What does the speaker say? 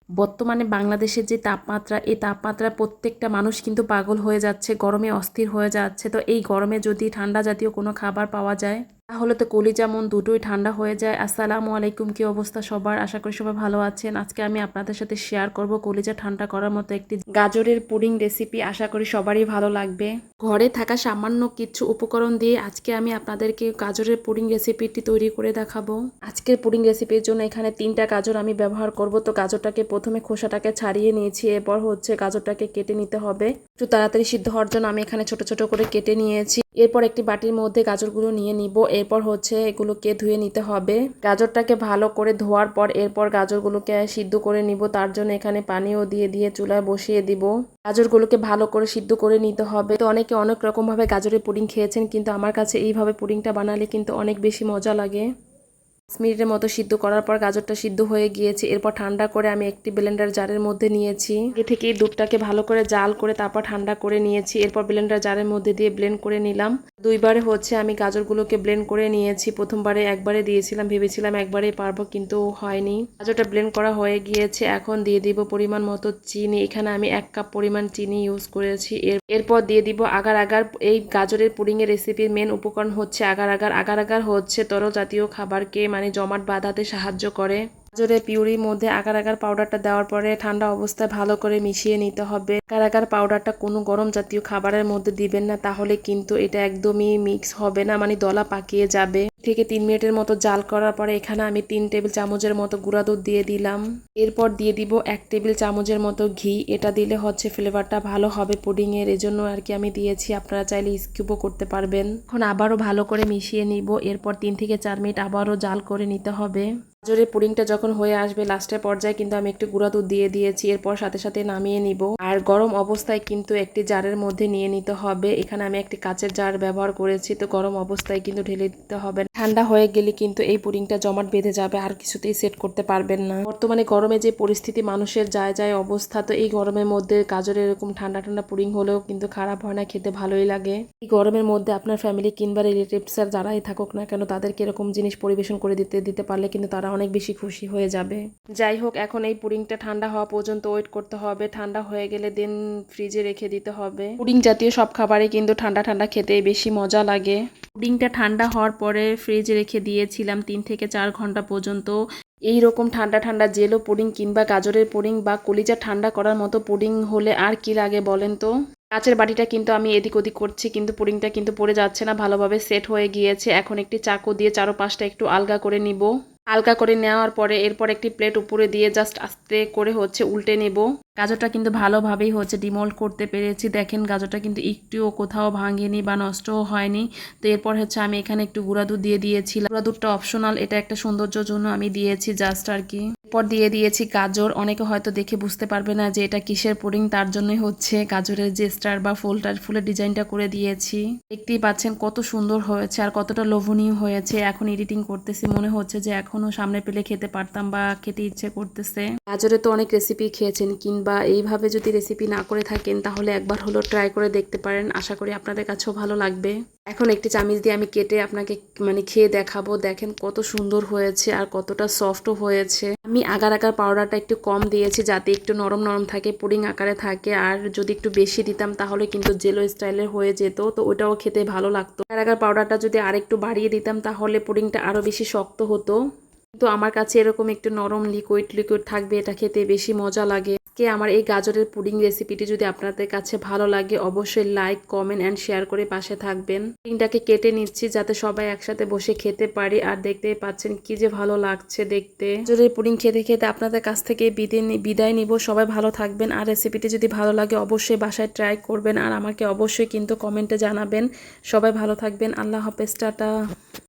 বর্তমানে বাংলাদেশের যে তাপমাত্রা, এই তাপমাত্রা প্রত্যেকটা মানুষ কিন্তু পাগল হয়ে যাচ্ছে, গরমে অস্থির হয়ে যাচ্ছে। তো এই গরমে যদি ঠান্ডা জাতীয় কোনো খাবার পাওয়া যায় তাহলে তো কলিজা মন দুটোই ঠান্ডা হয়ে যায়। আসসালামু আলাইকুম, কি অবস্থা সবার? আশা করি সবাই ভালো আছেন। আজকে আমি আপনাদের সাথে শেয়ার করব কলিজা ঠান্ডা করার মতো একটি গাজরের পুডিং রেসিপি। আশা করি সবারই ভালো লাগবে। ঘরে থাকা সামান্য কিছু উপকরণ দিয়ে আজকে আমি আপনাদেরকে গাজরের পুডিং রেসিপিটি তৈরি করে দেখাবো। আজকের পুডিং রেসিপির জন্য এখানে 3টা গাজর আমি ব্যবহার করব। তো গাজরটাকে প্রথমে খোসাটাকে ছাড়িয়ে নিয়েছি, এরপর গাজরটাকে কেটে নিতে হবে। একটু তাড়াতাড়ি সিদ্ধ হওয়ার জন্য আমি এখানে ছোট ছোট করে কেটে নিয়েছি। এরপর একটি বাটির মধ্যে গাজরগুলো নিয়ে নিব। এরপর এগুলোকে ধুয়ে নিতে হবে। গাজরটাকে ভালো করে ধোয়ার পর এরপর গাজরগুলোকে সিদ্ধ করে নিব। তার জন্য এখানে পানিও দিয়ে চুলায় বসিয়ে দিব। গাজরগুলোকে ভালো করে সিদ্ধ করে নিতে হবে। তো অনেকে অনেক রকম ভাবে গাজরের পুডিং খেয়েছেন, কিন্তু আমার কাছে এইভাবে পুডিংটা বানালে কিন্তু অনেক বেশি মজা লাগে। 5 মিনিটের মতো সিদ্ধ করার পর গাজরটা সিদ্ধ হয়ে গিয়েছে। এরপর ঠান্ডা করে আমি একটি ব্লেন্ডার জারের মধ্যে নিয়েছি। আগে থেকে দুধটাকে ভালো করে জাল করে তারপর ঠান্ডা করে নিয়েছি। এরপর ব্লেন্ডার জারের মধ্যে দিয়ে ব্লেন্ড করে নিলাম। দুইবারে আমি গাজরগুলোকে ব্লেন্ড করে নিয়েছি। প্রথমবারে একবারে দিয়েছিলাম, ভেবেছিলাম একবারেই পারবো, কিন্তু হয়নি। গাজরটা ব্লেন্ড করা হয়ে গিয়েছে। এখন দিয়ে দিব পরিমাণ মতো চিনি। এখানে আমি 1 কাপ পরিমাণ চিনি ইউজ করেছি। এরপর দিয়ে দিব আগার আগার। এই গাজরের পুডিং এর রেসিপির মেন উপকরণ হচ্ছে আগার আগার। আগার আগার তরল জাতীয় খাবারকে জমাট বাঁধাতে সাহায্য করে। গাজরের পিউরির মধ্যে আগার আগার পাউডারটা দেওয়ার পরে ঠান্ডা অবস্থায় ভালো করে মিশিয়ে নিতে হবে। আগার আগার পাউডারটা কোনো গরম জাতীয় খাবারের মধ্যে দিবেন না, তাহলে কিন্তু এটা একদমই মিক্স হবে না, দলা পাকিয়ে যাবে। থেকে 3 মিনিটের মতো জাল করার পরে এখানে আমি 3 টেবিল চামচের মতো গুঁড়া দুধ দিয়ে দিলাম। এরপর দিয়ে দিব 1 টেবিল চামচের মতো ঘি। এটা দিলে ফ্লেভারটা ভালো হবে পুডিং এর, এজন্য আর কি আমি দিয়েছি। আপনারা চাইলে স্কিপও করতে পারবেন। এখন আবারও ভালো করে মিশিয়ে নিব। এরপর 3 থেকে 4 মিনিট আবারও জাল করে নিতে হবে। গাজরের পুডিংটা যখন হয়ে আসবে লাস্টের পর্যায়ে কিন্তু আমি একটু গুঁড়া দুধ দিয়ে দিয়েছি। এরপর সাথে সাথে নামিয়ে নিব। আর গরম অবস্থায় কিন্তু একটি জারের মধ্যে নিয়ে নিতে হবে। এখানে আমি একটি কাচের জার ব্যবহার করেছি। তো গরম অবস্থায় কিন্তু ঢেলে দিতে হবে। ঠান্ডা হয়ে গেলে কিন্তু এই পুডিংটা জমাট বেঁধে যাবে, আর কিছুতেই সেট করতে পারবেন না। বর্তমানে গরমে যে পরিস্থিতি মানুষের যায় অবস্থা, তো এই গরমের মধ্যে গাজরের এরকম ঠান্ডা ঠান্ডা পুডিং হলেও কিন্তু খারাপ হয় না, খেতে ভালোই লাগে। এই গরমের মধ্যে আপনার ফ্যামিলি কিংবা রিলেটিভস আর যারাই থাকুক না কেন, তাদেরকে এরকম জিনিস পরিবেশন করে দিতে পারলে কিন্তু তারা অনেক বেশি খুশি হয়ে যাবে। যাই হোক, এখন এই পুডিংটা ঠান্ডা হওয়া পর্যন্ত ওয়েট করতে হবে। ঠান্ডা হয়ে গেলে দেন ফ্রিজে রেখে দিতে হবে। পুডিং জাতীয় সব খাবারই কিন্তু ঠান্ডা ঠান্ডা খেতে বেশি মজা লাগে। পুডিংটা ঠান্ডা হওয়ার পরে ফ্রিজে রেখে দিয়েছিলাম 3 থেকে 4 ঘন্টা পর্যন্ত। এই রকম ঠান্ডা ঠান্ডা জেলো পুডিং কিংবা গাজরের পুডিং বা কলিজা ঠান্ডা করার মতো পুডিং হলে আর কি লাগে বলেন তো। কাচের বাটিটা কিন্তু আমি এদিক ওদিক করছি, কিন্তু পুডিংটা কিন্তু পড়ে যাচ্ছে না, ভালোভাবে সেট হয়ে গিয়েছে। এখন একটি চাকু দিয়ে চারপাশটা একটু আলগা করে নিব। আলগা করে নেওয়ার পরে এরপর একটি প্লেট উপরে দিয়ে জাস্ট আস্তে করে উল্টে নেব। গাজরটা কিন্তু ভালোভাবেই ডিমোল্ড করতে পেরেছি। দেখেন গাজরটা কিন্তু একটুও কোথাও ভাঙেনি বা নষ্টও হয়নি। তো এরপর আমি এখানে একটু গুঁড়া দুধ দিয়ে দিয়েছিলাম। গুঁড়া দুধটা অপশনাল, এটা একটা সৌন্দর্যের জন্য আমি দিয়েছি জাস্ট আর কি। এরপর দিয়ে দিয়েছি গাজর। অনেকে হয়তো দেখে বুঝতে পারবে না যে এটা কিসের পুডিং, তার জন্যই গাজরের যে স্টার বা ফুলের ডিজাইনটা করে দিয়েছি। দেখতেই পাচ্ছেন কত সুন্দর হয়েছে আর কতটা লোভনীয় হয়েছে। এখন এডিটিং করতেছি, মনে হচ্ছে যে এখনো সামনে পেলে খেতে পারতাম বা খেতে ইচ্ছে করতেছে। গাজরে তো অনেক রেসিপি খেয়েছেন, কিংবা এইভাবে যদি রেসিপি না করে থাকেন তাহলে একবার হলো ট্রাই করে দেখতে পারেন। আশা করি আপনাদের কাছেও ভালো লাগবে। এখন একটি চামিচ দিয়ে আমি কেটে আপনাকে খেয়ে দেখাবো। দেখেন কত সুন্দর হয়েছে আর কতটা সফটও হয়েছে। আমি আগার আগার পাউডারটা একটু কম দিয়েছি যাতে একটু নরম নরম থাকে, পুডিং আকারে থাকে। আর যদি একটু বেশি দিতাম তাহলে কিন্তু জেলো স্টাইলের হয়ে যেত, তো ওটাও খেতে ভালো লাগতো। আগার আগার পাউডারটা যদি আরেকটু বাড়িয়ে দিতাম তাহলে পুডিংটা আরো বেশি শক্ত হতো। কিন্তু আমার কাছে এরকম একটু নরম লিকুইড থাকবে, এটা খেতে বেশি মজা লাগে। আমার এই গাজরের পুডিং রেসিপিটি যদি আপনাদের কাছে ভালো লাগে অবশ্যই লাইক, কমেন্ট অ্যান্ড শেয়ার করে পাশে থাকবেন। পুডিংটাকে কেটে নিচ্ছি যাতে সবাই একসাথে বসে খেতে পারি। আর দেখতেই পাচ্ছেন কি যে ভালো লাগছে দেখতে। গাজরের পুডিং খেতে খেতে আপনাদের কাছ থেকে বিদায় নিব। সবাই ভালো থাকবেন। আর রেসিপিটি যদি ভালো লাগে অবশ্যই বাসায় ট্রাই করবেন আর আমাকে অবশ্যই কিন্তু কমেন্টে জানাবেন। সবাই ভালো থাকবেন। আল্লাহ হাফেজ, টাটা।